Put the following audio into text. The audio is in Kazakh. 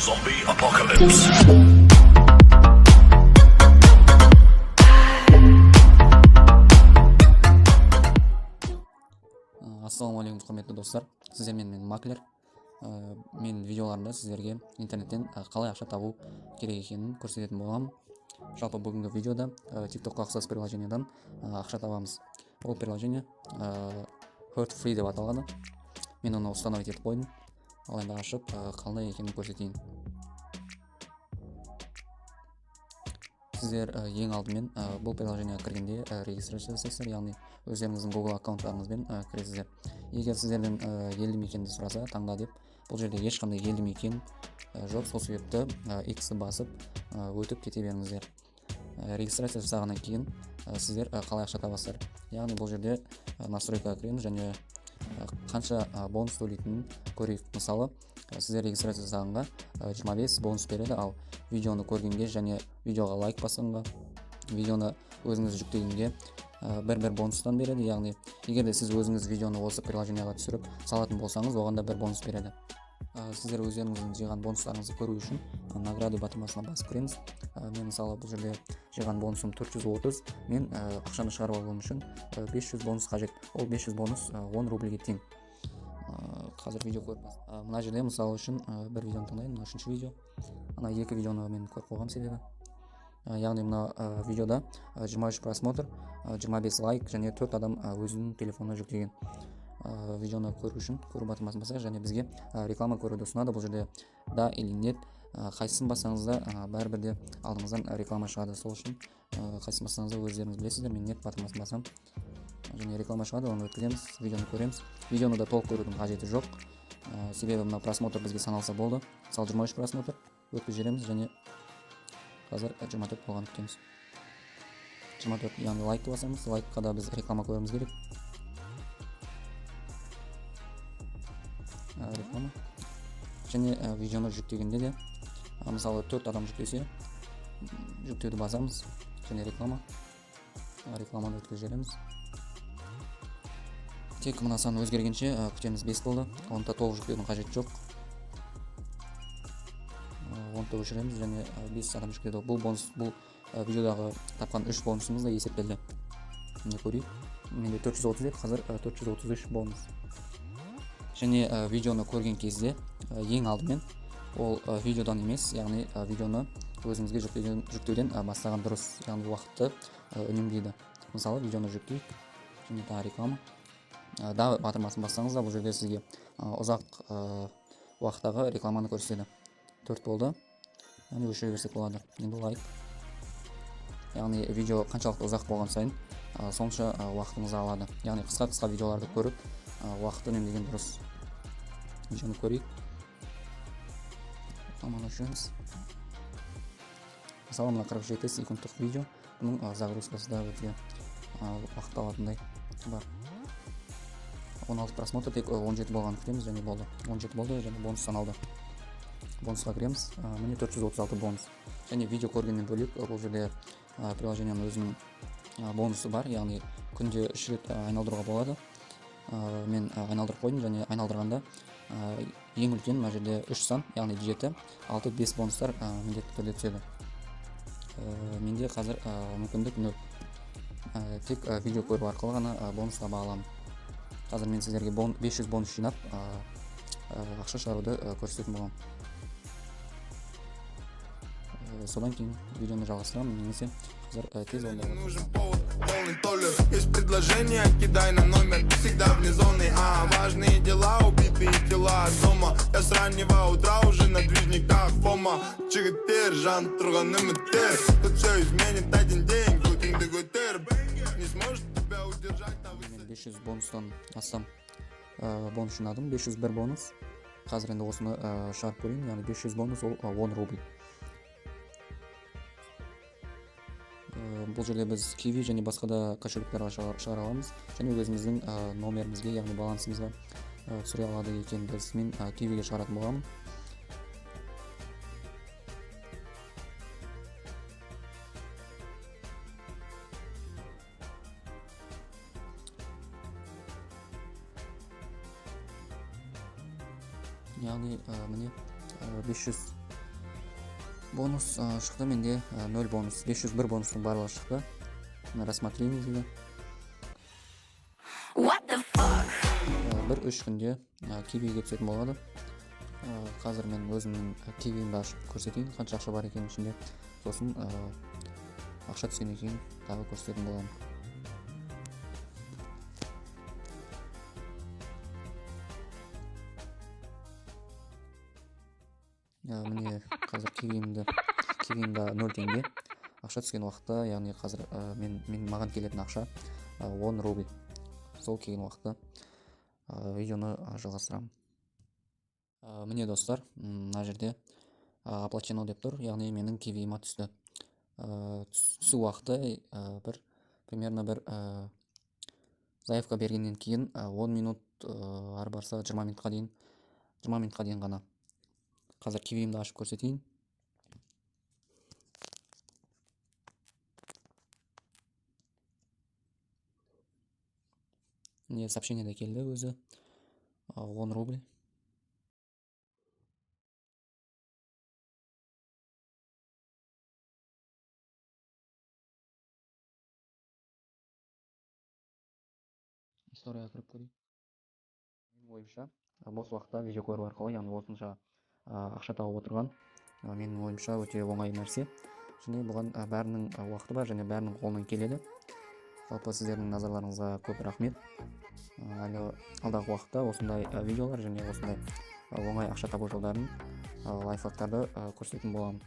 Zombie apocalypse. Ассалаумағалейкум құрметті достар, сіздермен мен Маклер. Мен видеоларымда сіздерге интернеттен қалай ақша табу керек екенін көрсететін боламын. Жалпы бүгінгі видеода TikTokқа ұқсас приложениедан ақша табамыз. Ол приложение Hurt Free деп аталады. Мен оны установить етіп қойдым. Ал енді ашып қалай екенін көрсетейін. Сіздер ең алдымен бұл приложениеге кіргенде регистрация жасайсыздар, яғни өздеріңіздің Google аккаунттарыңызбен кіресіздер. Егер сіздерден елді мекенді сұраса, таңда деп, бұл жерде ешқандай елді мекен жоқ, сол себепті X-ті басып өтіп кете беріңіздер. Регистрация жасағаннан кейін сіздер қалай ақша табасыздар. Яғни бұл жерде настройкаға кіреміз және қанша бонус төлейтінін көрейік. Мысалы, сіздер регистрация жасағанға 25 бонус береді, ал видеоны көргенге және видеоға лайк басқанға, видеоны өзіңіз жүктегенге бір бонустан береді. Яғни егер де сіз өзіңіз видеоны осы приложениеға түсіріп салатын болсаңыз, оған да бір бонус береді. Сіздер өздеріңіздің жиған бонустарыңызды көру үшін награды батырмасына басып кіреміз. Мен мысалы бұл жерде жиған бонусым 430. Мен ақшаны шығарып алуым үшін 500 бонус қажет. Ол 500 бонус 10 рубльге тең. Қазір видео көріп бастаймын. Мына жерде мысалы үшін бір видеоны таңдаймын. Мына үшінші видео. Ана екі видеоны мен көріп қойғам себебі. Яғни мына видеода 23 просмотр, 25 лайк және 4 адам өзінің телефонына жүктеген. Видеоны көру үшін көру батырмасын басайық және бізге реклама көруді ұсынады. Бұл жерде да или нет, қайсысын бассаңыз да бәрібір де алдыңыздан реклама шығады. Сол үшін қайсысын бассаңыз да өздеріңіз білесіздер. Мен нет батырмасын басам және реклама шығады, оны өткіземіз, видеоны көреміз. Видеоны да толық көрудің қажеті жоқ, себебі мына просмотр бізге саналса болды. Мысалы 23 просмотр өткізіп жібереміз және қазір 24 болғанын күтеміз. 24, яғни лайкты басамыз. Лайкқа да біз реклама көруіміз керек. Реклама және видеоны жүктегенде де мысалы 4 адам жүктесе жүктеуді басамыз және рекламаны өткізіп жібереміз. Тек мына сан өзгергенше күтеміз. 5 болды. Оны да толық жүктеудің қажеті жоқ. Оны да өшіреміз және 5 адам жүктеді. Бұл бонус, бұл видеодағы тапқан 3 бонусымыз да есептелді. Міне көрейік. Менде 430 деп, қазір 433 бонус. Және видеоны көрген кезде ең алдымен ол видеодан емес, яғни видеоны өзіңізге жүктеуден бастаған дұрыс, яғни уақытты үнемдейді. Мысалы, видеоны жүктейік және тағы реклама. Да батырмасын бассаңыз да бұл жерде сізге ұзақ уақыттағы рекламаны көрсетеді. 4 болды. Яғни өшіре берсек болады. Енді лайк. Яғни видео қаншалықты ұзақ болған сайын сонша уақытыңызды алады. Яғни қысқа видеоларды көріп уақытты үнемдеген дұрыс. Видеоны көрейік. Аман өшіреміз. Мысалы, мына 47 секундтық видео. Бұның загрузкасы да өте уақыт алатындай бар. 16 просмотр, тек 17 болғанын күтеміз және болды. 17 болды және бонус саналды. Бонусқа кіреміз. Міне 436 бонус. Және видео көргеннен бөлек бұл жерде приложенияның өзінің бонусы бар, яғни күнде 3 рет айналдыруға болады. Мен айналдырып қойдым және айналдырғанда ең үлкен мына жерде 3 сан, яғни 7, 6, 5 бонустар міндетті түрде түседі. Менде қазір мүмкіндік 0. Тек видео көру арқылы ғана бонус таба аламын. Қазір мен сіздерге 500 бонус жинап ақша шығаруды көрсететін боламын. Содан кейін видеоны жалғастырамын, немесе қазір тез Есть предложение, кидай на номер, всегда вне зоны. Важные дела, убитые тела дома. Я с раннего утра уже на движниках фома. Жігіттер, жан тұрған үміттер. Тут все изменит один день, күтіңді көтер. Не сможет тебя удержать. 500 бонустан астам бонус жинадым. 501 бонус. Қазір енді осыны шығарып көрейін, яғни 500 бонус ол 10 рубль. Бұл жерде біз Kiwi және басқа да кошелектарға шығара аламыз және өзіміздің номерімізге, яғни балансымызға түсіре алады екенбіз. Мен Kiwiге шығаратын боламын. Яғни міне 500 Бонус шықты менде 0 бонус, 501 бонустың барлығы шықты. Рассмотрение дейді. Бір 3 күнде кивиге түсетін болады. Қазір мен өзімнің кивимді ашып көрсетейін, қанша ақша бар екенін ішінде. Сосын ақша түскеннен кейін тағы көрсететін боламын. Міне қазір кивимді 0 теңге ақша түскен уақытта, яғни қазір маған келетін ақша 10 рубль. Сол келген уақытта видеоны жалғастырамын. Міне достар, мына жерде оплачено деп тұр, яғни менің кивима түсті. Түсу уақыты примерно бір заявка бергеннен кейін 10 минут, ары барса 20 минутқа дейін ғана. Қазір кивимді ашып көрсетейін. Міне сообщение де келді өзі, 10 рубль. Историяға кіріп көрейік. Менің ойымша, бос уақытта видео көру арқылы, яғни осынша ақша тауып отырған, менің ойымша өте оңай нәрсе. Және бұған бәрінің уақыты бар және бәрінің қолынан келеді. Жалпы сіздердің назарларыңызға көп рахмет. Алдағы уақытта осындай видеолар және осындай оңай ақша табу жолдарын, лайфхактарды көрсететін боламын.